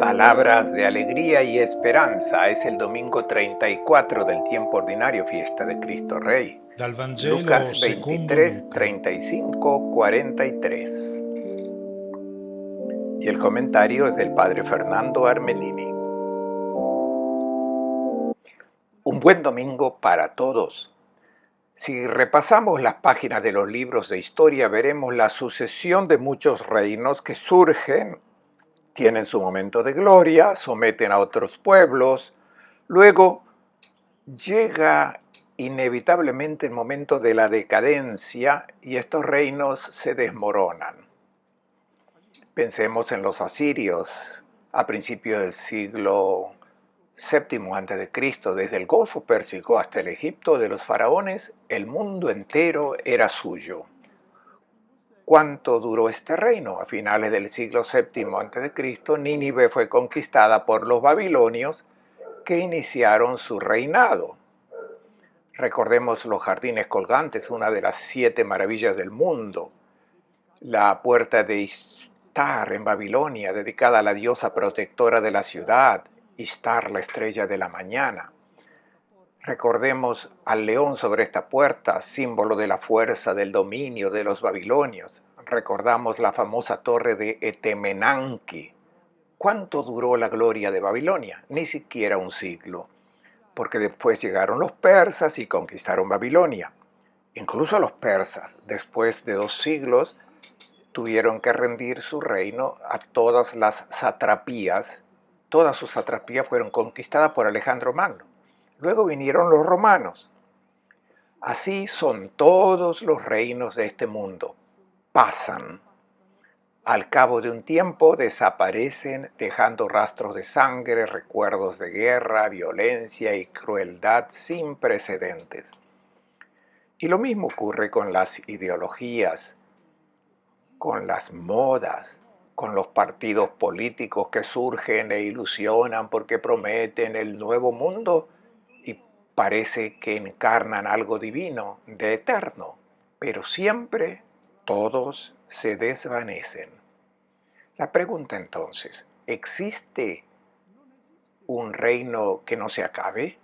Palabras de alegría y esperanza. Es el domingo 34 del tiempo ordinario, fiesta de Cristo Rey. Dal Vangelo Lucas secondo 23, Luca. 35, 43. Y el comentario es del padre Fernando Armelini. Un buen domingo para todos. Si repasamos las páginas de los libros de historia, veremos la sucesión de muchos reinos que surgen, tienen su momento de gloria, someten a otros pueblos, luego llega inevitablemente el momento de la decadencia y estos reinos se desmoronan. Pensemos en los asirios a principios del siglo VII a.C., desde el Golfo Pérsico hasta el Egipto de los faraones, el mundo entero era suyo. ¿Cuánto duró este reino? A finales del siglo VII a.C., Nínive fue conquistada por los babilonios que iniciaron su reinado. Recordemos los jardines colgantes, una de las 7 maravillas del mundo. La puerta de Ishtar en Babilonia, dedicada a la diosa protectora de la ciudad, Ishtar, la estrella de la mañana. Recordemos al león sobre esta puerta, símbolo de la fuerza, del dominio de los babilonios. Recordamos la famosa torre de Etemenanki. ¿Cuánto duró la gloria de Babilonia? Ni siquiera un siglo, porque después llegaron los persas y conquistaron Babilonia. Incluso los persas, después de 2 siglos, tuvieron que rendir su reino a todas las satrapías. Todas sus satrapías fueron conquistadas por Alejandro Magno. Luego vinieron los romanos. Así son todos los reinos de este mundo. Pasan. Al cabo de un tiempo desaparecen dejando rastros de sangre, recuerdos de guerra, violencia y crueldad sin precedentes. Y lo mismo ocurre con las ideologías, con las modas, con los partidos políticos que surgen e ilusionan porque prometen el nuevo mundo y parece que encarnan algo divino, de eterno, pero siempre todos se desvanecen. La pregunta entonces, ¿existe un reino que no se acabe?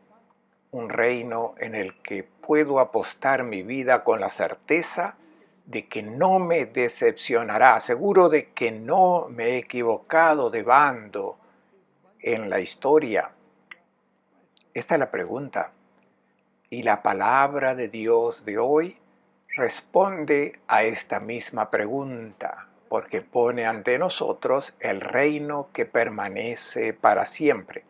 ¿Un reino en el que puedo apostar mi vida con la certeza de que no me decepcionará, seguro de que no me he equivocado de bando en la historia? Esta es la pregunta. Y la palabra de Dios de hoy responde a esta misma pregunta, porque pone ante nosotros el reino que permanece para siempre,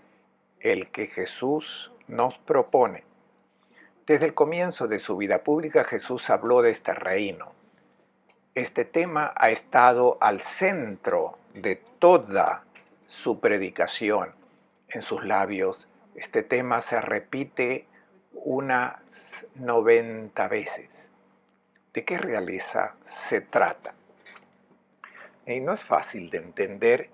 el que Jesús nos propone. Desde el comienzo de su vida pública, Jesús habló de este reino. Este tema ha estado al centro de toda su predicación. En sus labios, este tema se repite unas 90 veces. ¿De qué realeza se trata? Y no es fácil de entender.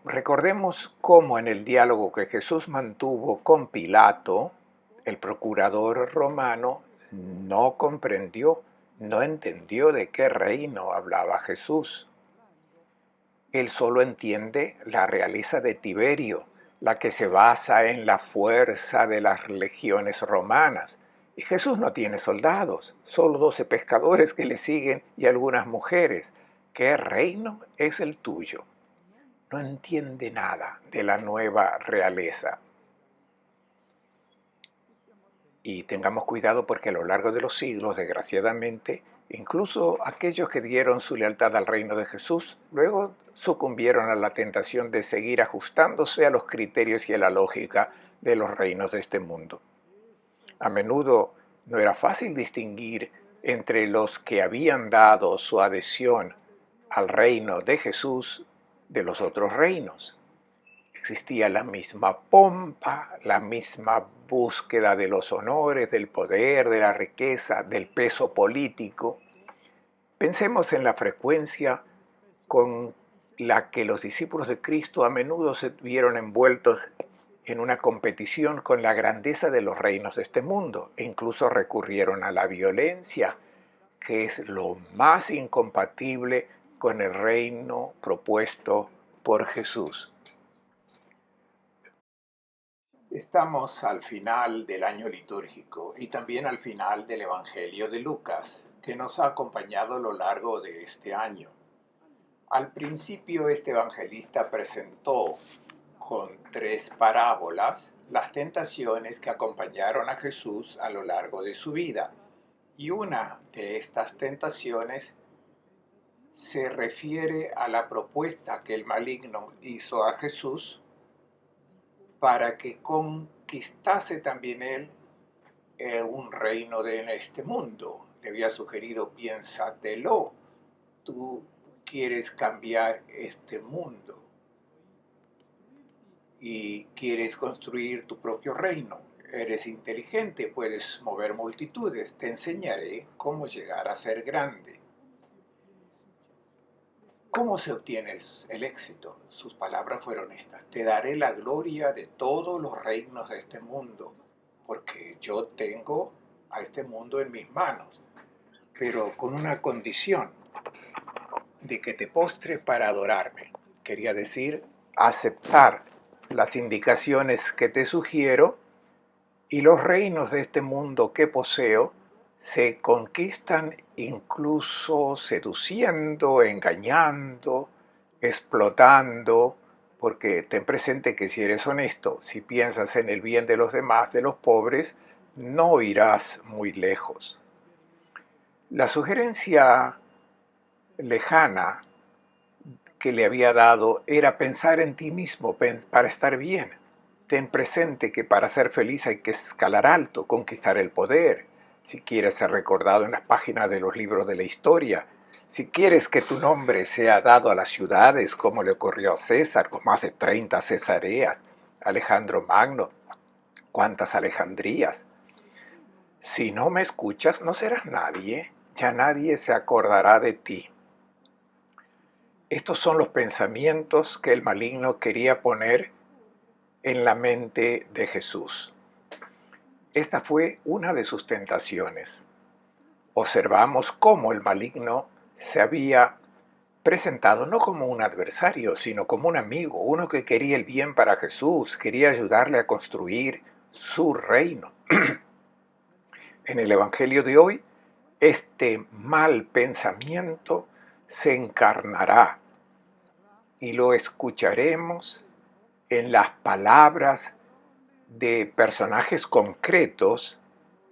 Recordemos cómo en el diálogo que Jesús mantuvo con Pilato, el procurador romano no comprendió, no entendió de qué reino hablaba Jesús. Él solo entiende la realeza de Tiberio, la que se basa en la fuerza de las legiones romanas. Y Jesús no tiene soldados, solo 12 pescadores que le siguen y algunas mujeres. ¿Qué reino es el tuyo? No entiende nada de la nueva realeza. Y tengamos cuidado porque a lo largo de los siglos, desgraciadamente, incluso aquellos que dieron su lealtad al reino de Jesús, luego sucumbieron a la tentación de seguir ajustándose a los criterios y a la lógica de los reinos de este mundo. A menudo no era fácil distinguir entre los que habían dado su adhesión al reino de Jesús de los otros reinos. Existía la misma pompa, la misma búsqueda de los honores, del poder, de la riqueza, del peso político. Pensemos en la frecuencia con la que los discípulos de Cristo a menudo se vieron envueltos en una competición con la grandeza de los reinos de este mundo e incluso recurrieron a la violencia, que es lo más incompatible con el reino propuesto por Jesús. Estamos al final del año litúrgico y también al final del Evangelio de Lucas, que nos ha acompañado a lo largo de este año. Al principio este evangelista presentó con 3 parábolas las tentaciones que acompañaron a Jesús a lo largo de su vida. Y una de estas tentaciones se refiere a la propuesta que el maligno hizo a Jesús para que conquistase también él un reino de este mundo. Le había sugerido, piénsatelo, tú quieres cambiar este mundo y quieres construir tu propio reino. Eres inteligente, puedes mover multitudes, te enseñaré cómo llegar a ser grande. ¿Cómo se obtiene el éxito? Sus palabras fueron estas: te daré la gloria de todos los reinos de este mundo, porque yo tengo a este mundo en mis manos, pero con una condición, de que te postres para adorarme. Quería decir, aceptar las indicaciones que te sugiero, y los reinos de este mundo que poseo se conquistan incluso seduciendo, engañando, explotando, porque ten presente que si eres honesto, si piensas en el bien de los demás, de los pobres, no irás muy lejos. La sugerencia lejana que le había dado era pensar en ti mismo para estar bien. Ten presente que para ser feliz hay que escalar alto, conquistar el poder. Si quieres ser recordado en las páginas de los libros de la historia, si quieres que tu nombre sea dado a las ciudades, como le ocurrió a César, con más de 30 cesareas, Alejandro Magno, cuántas Alejandrías. Si no me escuchas, no serás nadie, ya nadie se acordará de ti. Estos son los pensamientos que el maligno quería poner en la mente de Jesús. Esta fue una de sus tentaciones. Observamos cómo el maligno se había presentado no como un adversario, sino como un amigo, uno que quería el bien para Jesús, quería ayudarle a construir su reino. En el Evangelio de hoy, este mal pensamiento se encarnará y lo escucharemos en las palabras de personajes concretos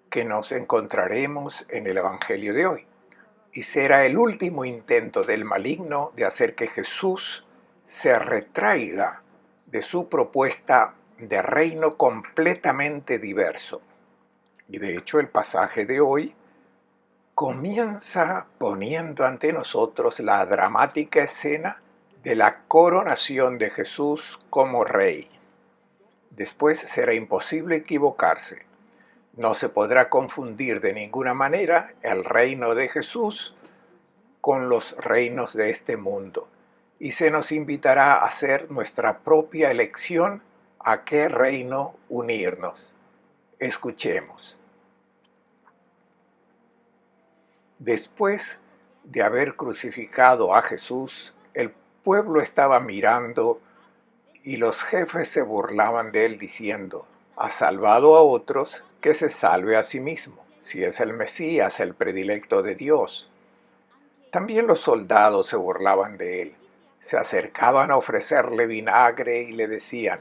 que nos encontraremos en el Evangelio de hoy. Y será el último intento del maligno de hacer que Jesús se retraiga de su propuesta de reino completamente diverso. Y de hecho el pasaje de hoy comienza poniendo ante nosotros la dramática escena de la coronación de Jesús como rey. Después será imposible equivocarse. No se podrá confundir de ninguna manera el reino de Jesús con los reinos de este mundo. Y se nos invitará a hacer nuestra propia elección a qué reino unirnos. Escuchemos. Después de haber crucificado a Jesús, el pueblo estaba mirando y los jefes se burlaban de él diciendo: ha salvado a otros, que se salve a sí mismo, si es el Mesías, el predilecto de Dios. También los soldados se burlaban de él, se acercaban a ofrecerle vinagre y le decían: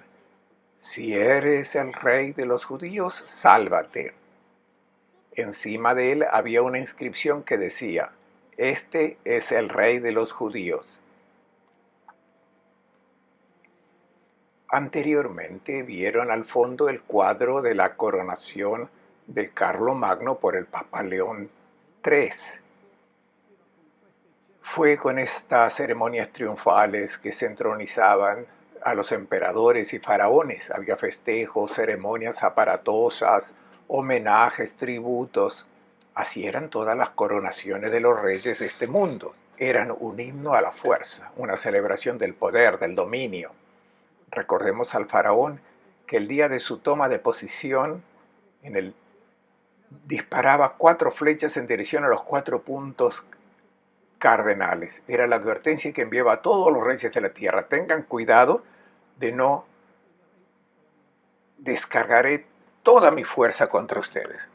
si eres el rey de los judíos, sálvate. Encima de él había una inscripción que decía: este es el rey de los judíos. Anteriormente vieron al fondo el cuadro de la coronación de Carlomagno por el Papa León III. Fue con estas ceremonias triunfales que se entronizaban a los emperadores y faraones. Había festejos, ceremonias aparatosas, homenajes, tributos. Así eran todas las coronaciones de los reyes de este mundo. Eran un himno a la fuerza, una celebración del poder, del dominio. Recordemos al faraón que el día de su toma de posición disparaba 4 flechas en dirección a los 4 puntos cardenales. Era la advertencia que enviaba a todos los reyes de la tierra. Tengan cuidado de no descargaré toda mi fuerza contra ustedes.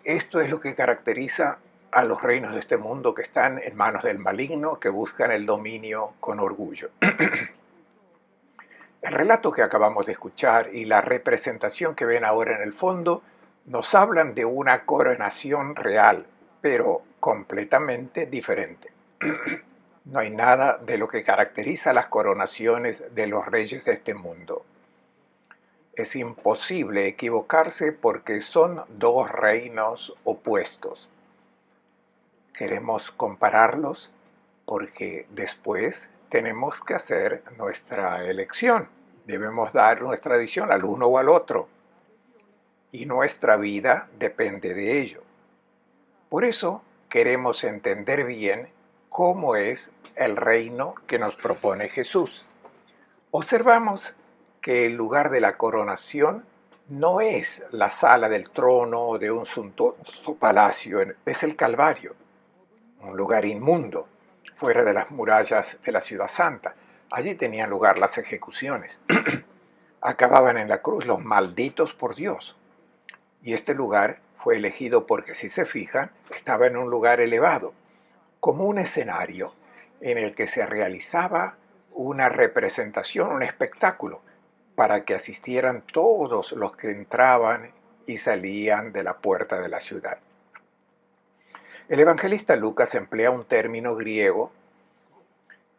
Esto es lo que caracteriza a los reinos de este mundo que están en manos del maligno, que buscan el dominio con orgullo. El relato que acabamos de escuchar y la representación que ven ahora en el fondo nos hablan de una coronación real, pero completamente diferente. No hay nada de lo que caracteriza las coronaciones de los reyes de este mundo. Es imposible equivocarse porque son dos reinos opuestos. Queremos compararlos porque después tenemos que hacer nuestra elección. Debemos dar nuestra adición al uno o al otro. Y nuestra vida depende de ello. Por eso queremos entender bien cómo es el reino que nos propone Jesús. Observamos que el lugar de la coronación no es la sala del trono o de un suntuoso palacio, es el Calvario, un lugar inmundo, fuera de las murallas de la ciudad santa. Allí tenían lugar las ejecuciones. Acababan en la cruz los malditos por Dios. Y este lugar fue elegido porque, si se fijan, estaba en un lugar elevado, como un escenario en el que se realizaba una representación, un espectáculo, para que asistieran todos los que entraban y salían de la puerta de la ciudad. El evangelista Lucas emplea un término griego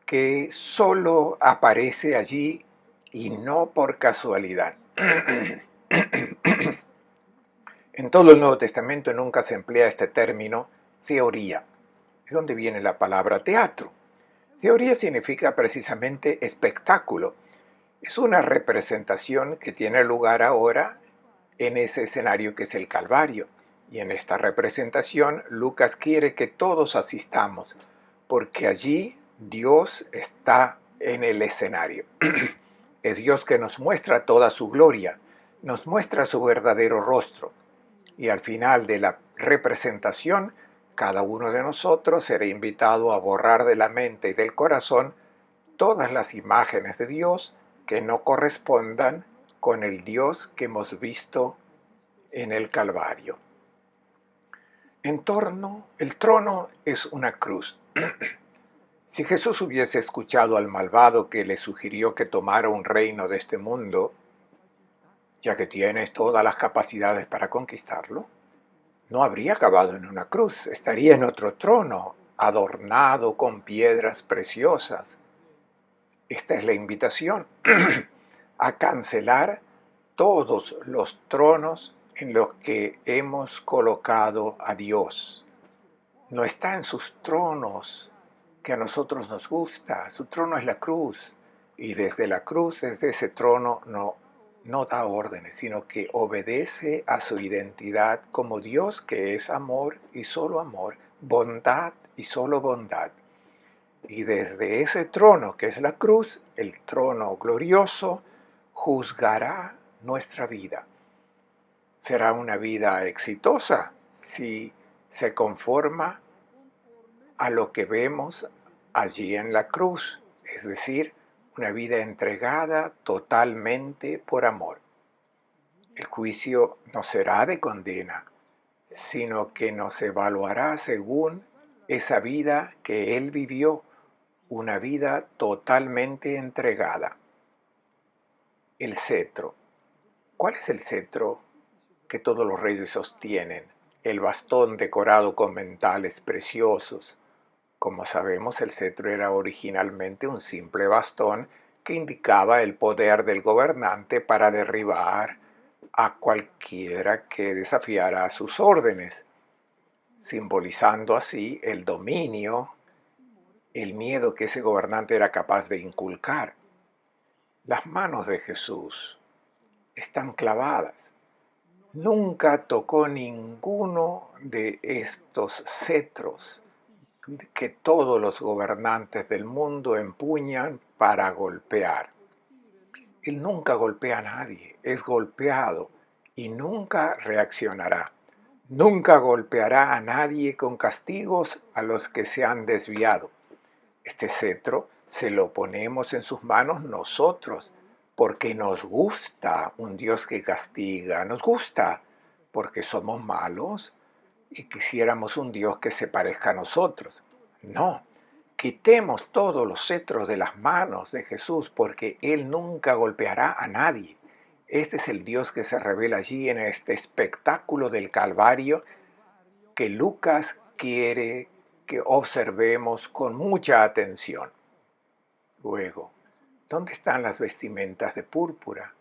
que solo aparece allí y no por casualidad. En todo el Nuevo Testamento nunca se emplea este término teoría. Es donde viene la palabra teatro. Teoría significa precisamente espectáculo. Es una representación que tiene lugar ahora en ese escenario que es el Calvario. Y en esta representación Lucas quiere que todos asistamos, porque allí Dios está en el escenario. Es Dios que nos muestra toda su gloria, nos muestra su verdadero rostro. Y al final de la representación, cada uno de nosotros será invitado a borrar de la mente y del corazón todas las imágenes de Dios que no correspondan con el Dios que hemos visto en el Calvario. El trono es una cruz. Si Jesús hubiese escuchado al malvado que le sugirió que tomara un reino de este mundo, ya que tienes todas las capacidades para conquistarlo, no habría acabado en una cruz, estaría en otro trono, adornado con piedras preciosas. Esta es la invitación a cancelar todos los tronos en los que hemos colocado a Dios. No está en sus tronos que a nosotros nos gusta, su trono es la cruz, y desde la cruz, desde ese trono, no da órdenes, sino que obedece a su identidad como Dios, que es amor y solo amor, bondad y solo bondad. Y desde ese trono, que es la cruz, el trono glorioso, juzgará nuestra vida. Será una vida exitosa si se conforma a lo que vemos allí en la cruz, es decir, una vida entregada totalmente por amor. El juicio no será de condena, sino que nos evaluará según esa vida que Él vivió, una vida totalmente entregada. El cetro. ¿Cuál es el cetro que todos los reyes sostienen? El bastón decorado con metales preciosos. Como sabemos, el cetro era originalmente un simple bastón que indicaba el poder del gobernante para derribar a cualquiera que desafiara sus órdenes, simbolizando así el dominio, el miedo que ese gobernante era capaz de inculcar. Las manos de Jesús están clavadas. Nunca tocó ninguno de estos cetros que todos los gobernantes del mundo empuñan para golpear. Él nunca golpea a nadie, es golpeado y nunca reaccionará. Nunca golpeará a nadie con castigos a los que se han desviado. Este cetro se lo ponemos en sus manos nosotros, porque nos gusta un Dios que castiga, nos gusta porque somos malos y quisiéramos un Dios que se parezca a nosotros. No, quitemos todos los cetros de las manos de Jesús porque Él nunca golpeará a nadie. Este es el Dios que se revela allí en este espectáculo del Calvario que Lucas quiere que observemos con mucha atención. Luego, ¿dónde están las vestimentas de púrpura,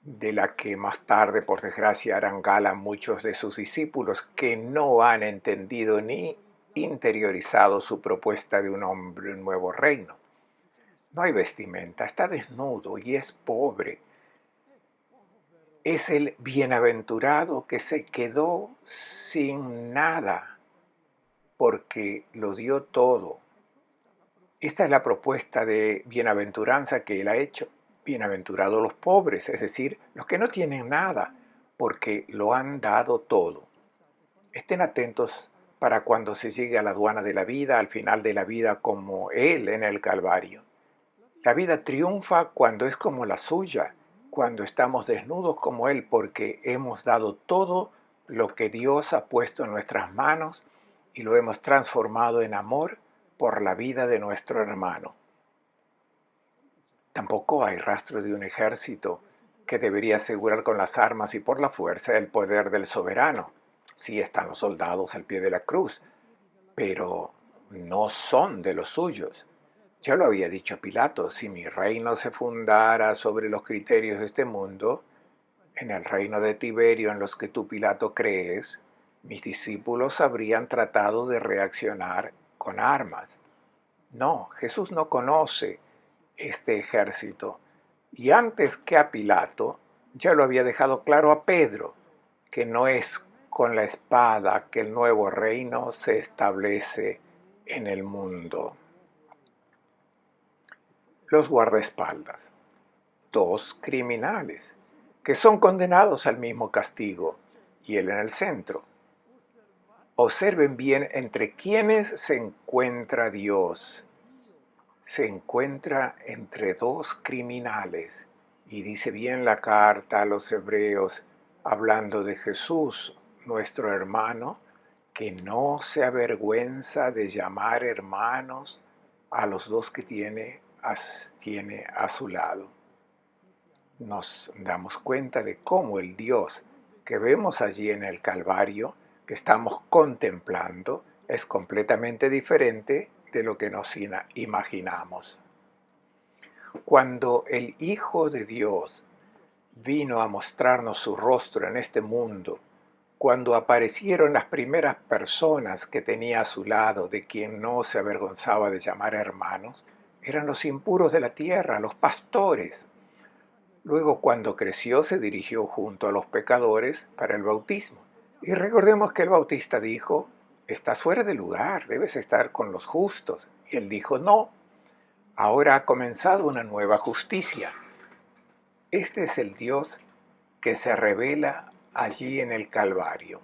de la que más tarde, por desgracia, harán gala muchos de sus discípulos que no han entendido ni interiorizado su propuesta de un hombre, un nuevo reino? No hay vestimenta, está desnudo y es pobre. Es el bienaventurado que se quedó sin nada porque lo dio todo. Esta es la propuesta de bienaventuranza que él ha hecho. Bienaventurados los pobres, es decir, los que no tienen nada, porque lo han dado todo. Estén atentos para cuando se llegue a la aduana de la vida, al final de la vida, como él en el Calvario. La vida triunfa cuando es como la suya, cuando estamos desnudos como él, porque hemos dado todo lo que Dios ha puesto en nuestras manos y lo hemos transformado en amor por la vida de nuestro hermano. Tampoco hay rastro de un ejército que debería asegurar con las armas y por la fuerza el poder del soberano. Sí están los soldados al pie de la cruz, pero no son de los suyos. Ya lo había dicho Pilato, si mi reino se fundara sobre los criterios de este mundo, en el reino de Tiberio en los que tú, Pilato, crees, mis discípulos habrían tratado de reaccionar con armas. No, Jesús no conoce este ejército. Y antes que a Pilato, ya lo había dejado claro a Pedro, que no es con la espada que el nuevo reino se establece en el mundo. Los guardaespaldas, dos criminales, que son condenados al mismo castigo, y él en el centro. Observen bien entre quiénes se encuentra Dios. Se encuentra entre dos criminales, y dice bien la carta a los hebreos, hablando de Jesús, nuestro hermano, que no se avergüenza de llamar hermanos a los dos que tiene a su lado. Nos damos cuenta de cómo el Dios que vemos allí en el Calvario, que estamos contemplando, es completamente diferente de lo que nos imaginamos. Cuando el Hijo de Dios vino a mostrarnos su rostro en este mundo, cuando aparecieron las primeras personas que tenía a su lado, de quien no se avergonzaba de llamar hermanos, eran los impuros de la tierra, los pastores. Luego, cuando creció, se dirigió junto a los pecadores para el bautismo. Y recordemos que el bautista dijo, estás fuera de lugar, debes estar con los justos. Y él dijo, no, ahora ha comenzado una nueva justicia. Este es el Dios que se revela allí en el Calvario.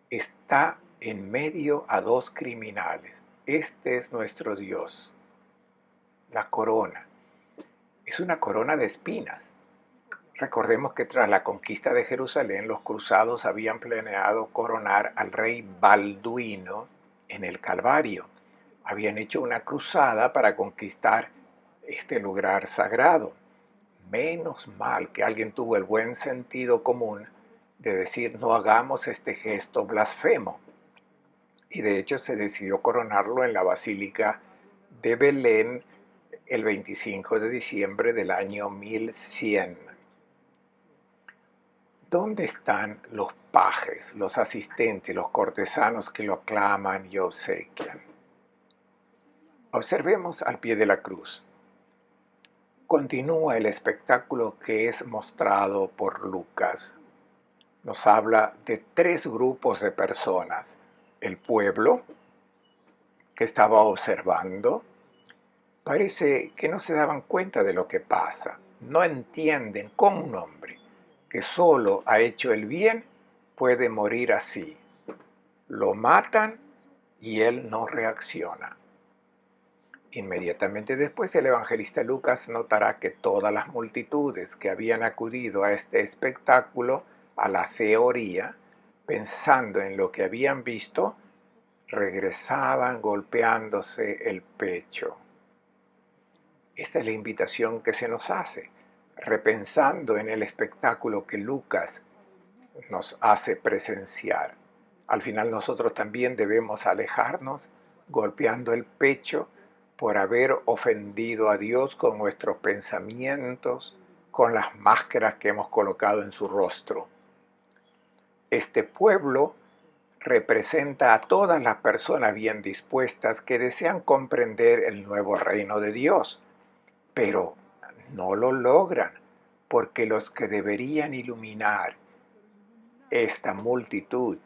Está en medio a dos criminales. Este es nuestro Dios. La corona. Es una corona de espinas. Recordemos que tras la conquista de Jerusalén, los cruzados habían planeado coronar al rey Balduino en el Calvario. Habían hecho una cruzada para conquistar este lugar sagrado. Menos mal que alguien tuvo el buen sentido común de decir no hagamos este gesto blasfemo. Y de hecho se decidió coronarlo en la Basílica de Belén el 25 de diciembre del año 1100. ¿Dónde están los pajes, los asistentes, los cortesanos que lo aclaman y obsequian? Observemos al pie de la cruz. Continúa el espectáculo que es mostrado por Lucas. Nos habla de tres grupos de personas. El pueblo, que estaba observando, parece que no se daban cuenta de lo que pasa. No entienden cómo un hombre que solo ha hecho el bien puede morir así. Lo matan y él no reacciona. Inmediatamente después el evangelista Lucas notará que todas las multitudes que habían acudido a este espectáculo, a la teoría, pensando en lo que habían visto, regresaban golpeándose el pecho. Esta es la invitación que se nos hace, repensando en el espectáculo que Lucas nos hace presenciar. Al final nosotros también debemos alejarnos golpeando el pecho por haber ofendido a Dios con nuestros pensamientos, con las máscaras que hemos colocado en su rostro. Este pueblo representa a todas las personas bien dispuestas que desean comprender el nuevo reino de Dios, pero no lo logran porque los que deberían iluminar esta multitud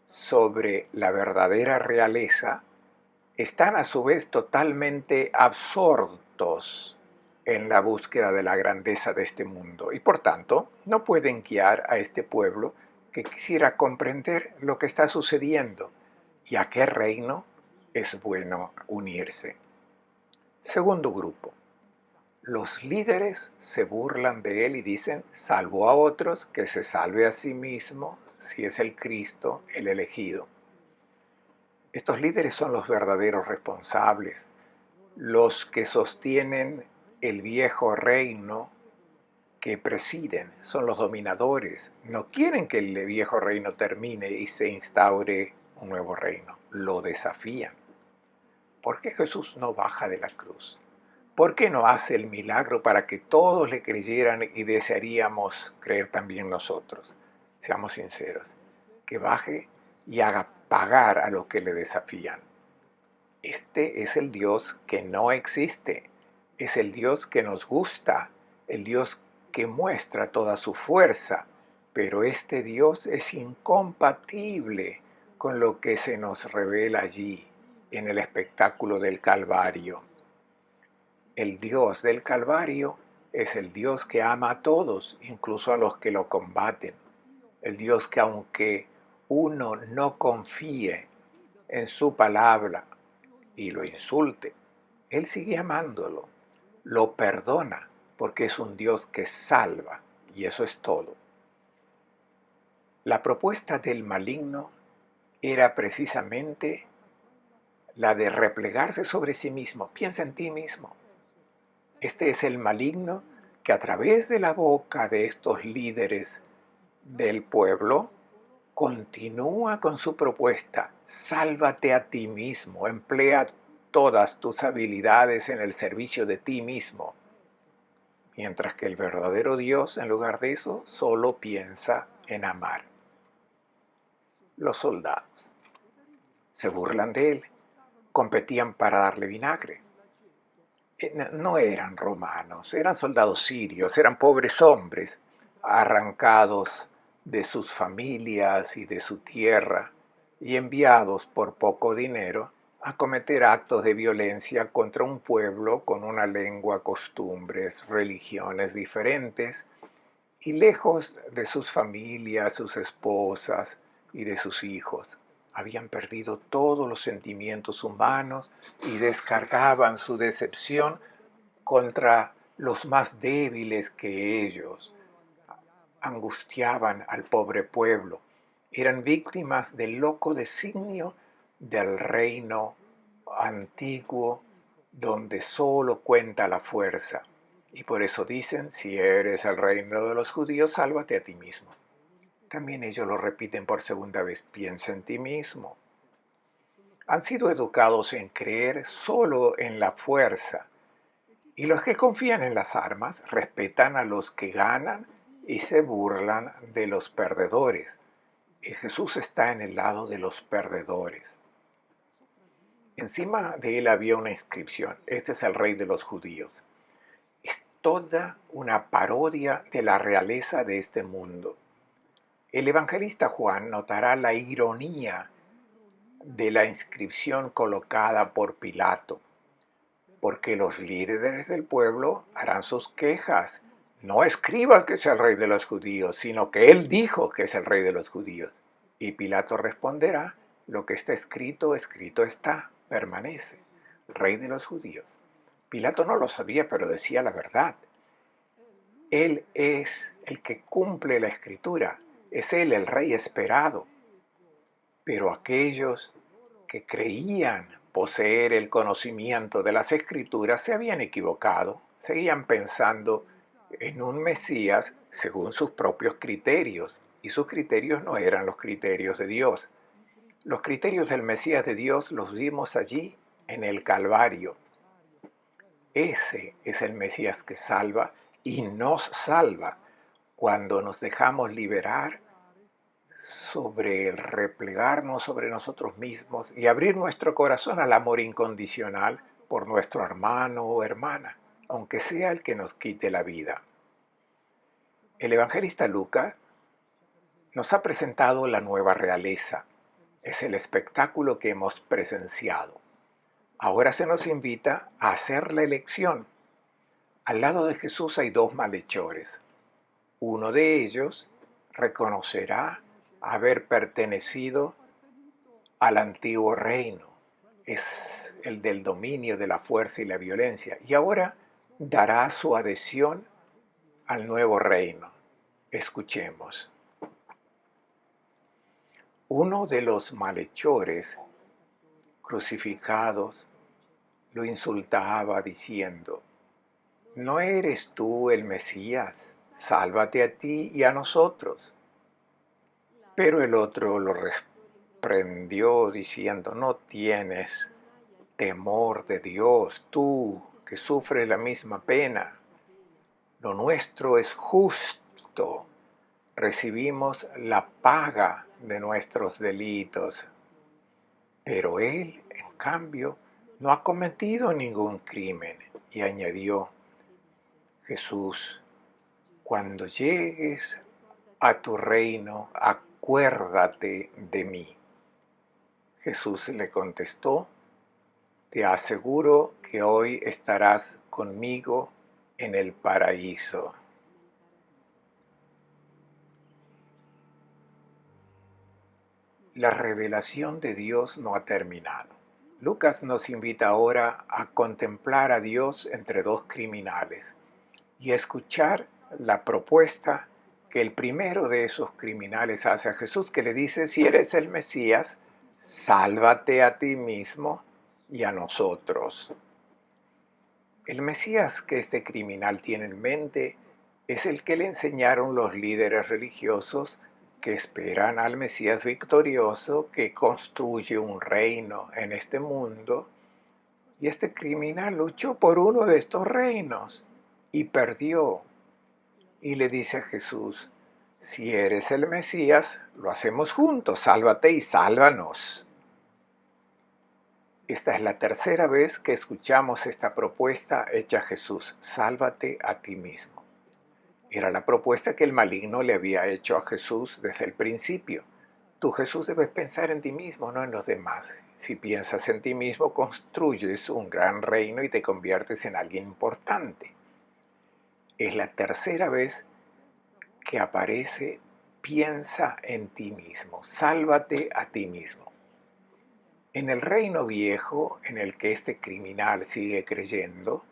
sobre la verdadera realeza están a su vez totalmente absortos en la búsqueda de la grandeza de este mundo y por tanto no pueden guiar a este pueblo que quisiera comprender lo que está sucediendo y a qué reino es bueno unirse. Segundo grupo. Los líderes se burlan de él y dicen, salvó a otros, que se salve a sí mismo, si es el Cristo, el elegido. Estos líderes son los verdaderos responsables, los que sostienen el viejo reino que presiden, son los dominadores. No quieren que el viejo reino termine y se instaure un nuevo reino, lo desafían. ¿Por qué Jesús no baja de la cruz? ¿Por qué no hace el milagro para que todos le creyeran y desearíamos creer también nosotros? Seamos sinceros, que baje y haga pagar a los que le desafían. Este es el Dios que no existe, es el Dios que nos gusta, el Dios que muestra toda su fuerza, pero este Dios es incompatible con lo que se nos revela allí en el espectáculo del Calvario. El Dios del Calvario es el Dios que ama a todos, incluso a los que lo combaten. El Dios que aunque uno no confíe en su palabra y lo insulte, Él sigue amándolo, lo perdona, porque es un Dios que salva, y eso es todo. La propuesta del maligno era precisamente la de replegarse sobre sí mismo. Piensa en ti mismo. Este es el maligno que a través de la boca de estos líderes del pueblo continúa con su propuesta. Sálvate a ti mismo, emplea todas tus habilidades en el servicio de ti mismo. Mientras que el verdadero Dios, en lugar de eso, solo piensa en amar. Los soldados se burlan de él, competían para darle vinagre. No eran romanos, eran soldados sirios, eran pobres hombres arrancados de sus familias y de su tierra y enviados por poco dinero a cometer actos de violencia contra un pueblo con una lengua, costumbres, religiones diferentes y lejos de sus familias, sus esposas y de sus hijos. Habían perdido todos los sentimientos humanos y descargaban su decepción contra los más débiles que ellos. Angustiaban al pobre pueblo. Eran víctimas del loco designio del reino antiguo donde solo cuenta la fuerza. Y por eso dicen, si eres el reino de los judíos, sálvate a ti mismo. También ellos lo repiten por segunda vez, piensa en ti mismo. Han sido educados en creer solo en la fuerza, y los que confían en las armas respetan a los que ganan y se burlan de los perdedores. Y Jesús está en el lado de los perdedores. Encima de él había una inscripción, este es el rey de los judíos. Es toda una parodia de la realeza de este mundo. El evangelista Juan notará la ironía de la inscripción colocada por Pilato, porque los líderes del pueblo harán sus quejas. No escribas que es el rey de los judíos, sino que él dijo que es el rey de los judíos. Y Pilato responderá, lo que está escrito, escrito está, permanece, Rey de los judíos. Pilato no lo sabía, pero decía la verdad. Él es el que cumple la escritura, es él el rey esperado. Pero aquellos que creían poseer el conocimiento de las escrituras se habían equivocado, seguían pensando en un Mesías según sus propios criterios, y sus criterios no eran los criterios de Dios. Los criterios del Mesías de Dios los vimos allí en el Calvario. Ese es el Mesías que salva y nos salva cuando nos dejamos liberar sobre el replegarnos sobre nosotros mismos y abrir nuestro corazón al amor incondicional por nuestro hermano o hermana, aunque sea el que nos quite la vida. El evangelista Lucas nos ha presentado la nueva realeza. Es el espectáculo que hemos presenciado. Ahora se nos invita a hacer la elección. Al lado de Jesús hay dos malhechores. Uno de ellos reconocerá haber pertenecido al antiguo reino. Es el del dominio de la fuerza y la violencia. Y ahora dará su adhesión al nuevo reino. Escuchemos. Uno de los malhechores crucificados lo insultaba diciendo: ¿no eres tú el Mesías? Sálvate a ti y a nosotros. Pero el otro lo reprendió diciendo: no tienes temor de Dios, tú que sufres la misma pena. Lo nuestro es justo. Recibimos la paga de nuestros delitos. Pero él, en cambio, no ha cometido ningún crimen. Y añadió: Jesús, cuando llegues a tu reino, acuérdate de mí. Jesús le contestó: te aseguro que hoy estarás conmigo en el paraíso. La revelación de Dios no ha terminado. Lucas nos invita ahora a contemplar a Dios entre dos criminales y a escuchar la propuesta que el primero de esos criminales hace a Jesús, que le dice: si eres el Mesías, sálvate a ti mismo y a nosotros. El Mesías que este criminal tiene en mente es el que le enseñaron los líderes religiosos que esperan al Mesías victorioso que construye un reino en este mundo. Y este criminal luchó por uno de estos reinos y perdió. Y le dice a Jesús: si eres el Mesías, lo hacemos juntos, sálvate y sálvanos. Esta es la tercera vez que escuchamos esta propuesta hecha a Jesús: sálvate a ti mismo. Era la propuesta que el maligno le había hecho a Jesús desde el principio. Tú, Jesús, debes pensar en ti mismo, no en los demás. Si piensas en ti mismo, construyes un gran reino y te conviertes en alguien importante. Es la tercera vez que aparece: piensa en ti mismo, sálvate a ti mismo. En el reino viejo, en el que este criminal sigue creyendo,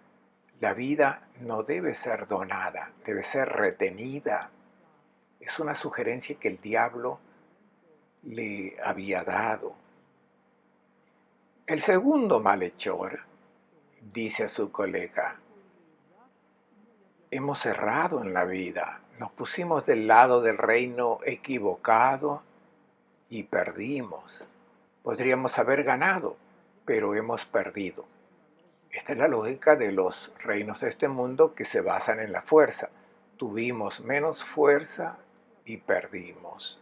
la vida no debe ser donada, debe ser retenida. Es una sugerencia que el diablo le había dado. El segundo malhechor dice a su colega: hemos errado en la vida, nos pusimos del lado del reino equivocado y perdimos. Podríamos haber ganado, pero hemos perdido. Esta es la lógica de los reinos de este mundo que se basan en la fuerza. Tuvimos menos fuerza y perdimos.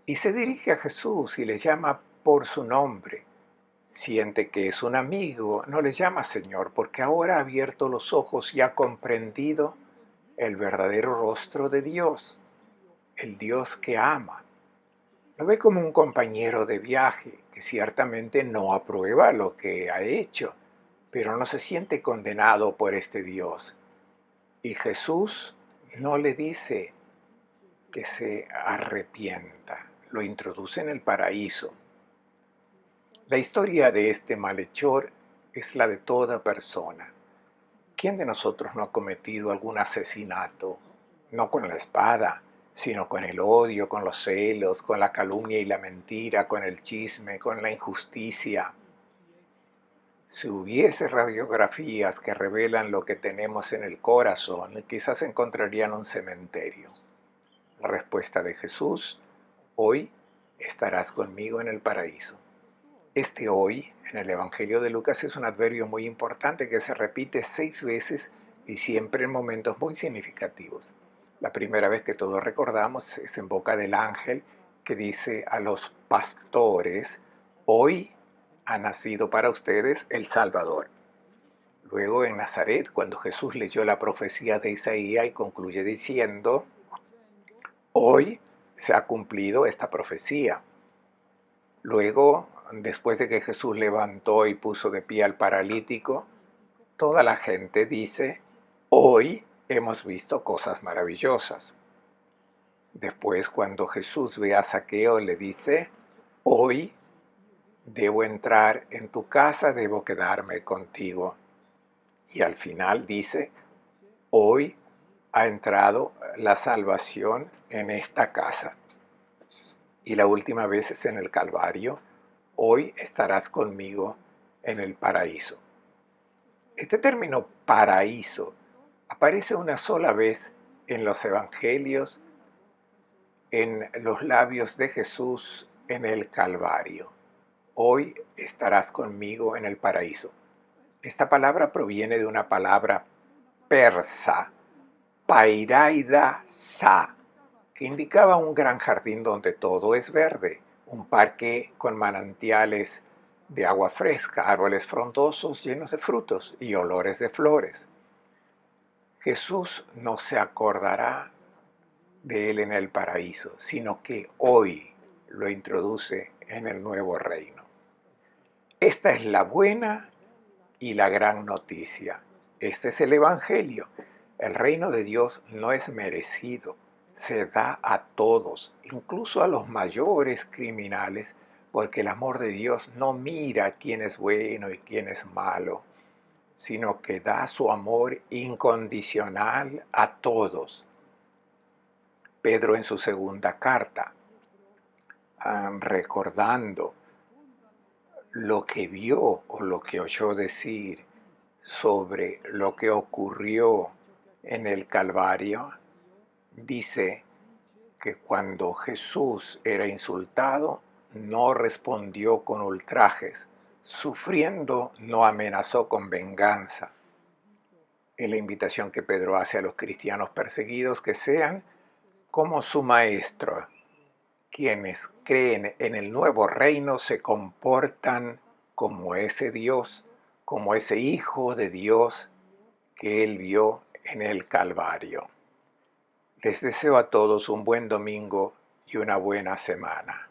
Y se dirige a Jesús y le llama por su nombre. Siente que es un amigo, no le llama Señor, porque ahora ha abierto los ojos y ha comprendido el verdadero rostro de Dios, el Dios que ama. Lo ve como un compañero de viaje que ciertamente no aprueba lo que ha hecho, pero no se siente condenado por este Dios. Y Jesús no le dice que se arrepienta, lo introduce en el paraíso. La historia de este malhechor es la de toda persona. ¿Quién de nosotros no ha cometido algún asesinato? No con la espada, sino con el odio, con los celos, con la calumnia y la mentira, con el chisme, con la injusticia. Si hubiese radiografías que revelan lo que tenemos en el corazón, quizás encontrarían un cementerio. La respuesta de Jesús: hoy estarás conmigo en el paraíso. Este hoy, en el Evangelio de Lucas, es un adverbio muy importante que se repite 6 veces y siempre en momentos muy significativos. La primera vez que todos recordamos es en boca del ángel que dice a los pastores: hoy ha nacido para ustedes el Salvador. Luego en Nazaret, cuando Jesús leyó la profecía de Isaías y concluye diciendo: hoy se ha cumplido esta profecía. Luego, después de que Jesús levantó y puso de pie al paralítico, toda la gente dice: hoy hemos visto cosas maravillosas. Después, cuando Jesús ve a Zaqueo, le dice: hoy debo entrar en tu casa, debo quedarme contigo. Y al final dice: hoy ha entrado la salvación en esta casa. Y la última vez es en el Calvario: hoy estarás conmigo en el paraíso. Este término paraíso aparece una sola vez en los evangelios, en los labios de Jesús en el Calvario. Hoy estarás conmigo en el paraíso. Esta palabra proviene de una palabra persa, pairaida sa, que indicaba un gran jardín donde todo es verde, un parque con manantiales de agua fresca, árboles frondosos llenos de frutos y olores de flores. Jesús no se acordará de él en el paraíso, sino que hoy lo introduce en el nuevo reino. Esta es la buena y la gran noticia. Este es el Evangelio. El reino de Dios no es merecido, se da a todos, incluso a los mayores criminales, porque el amor de Dios no mira quién es bueno y quién es malo, sino que da su amor incondicional a todos. Pedro en su segunda carta, recordando lo que vio o lo que oyó decir sobre lo que ocurrió en el Calvario, dice que cuando Jesús era insultado, no respondió con ultrajes, sufriendo no amenazó con venganza. Es la invitación que Pedro hace a los cristianos perseguidos, que sean como su maestro. Quienes creen en el nuevo reino se comportan como ese Dios, como ese Hijo de Dios que él vio en el Calvario. Les deseo a todos un buen domingo y una buena semana.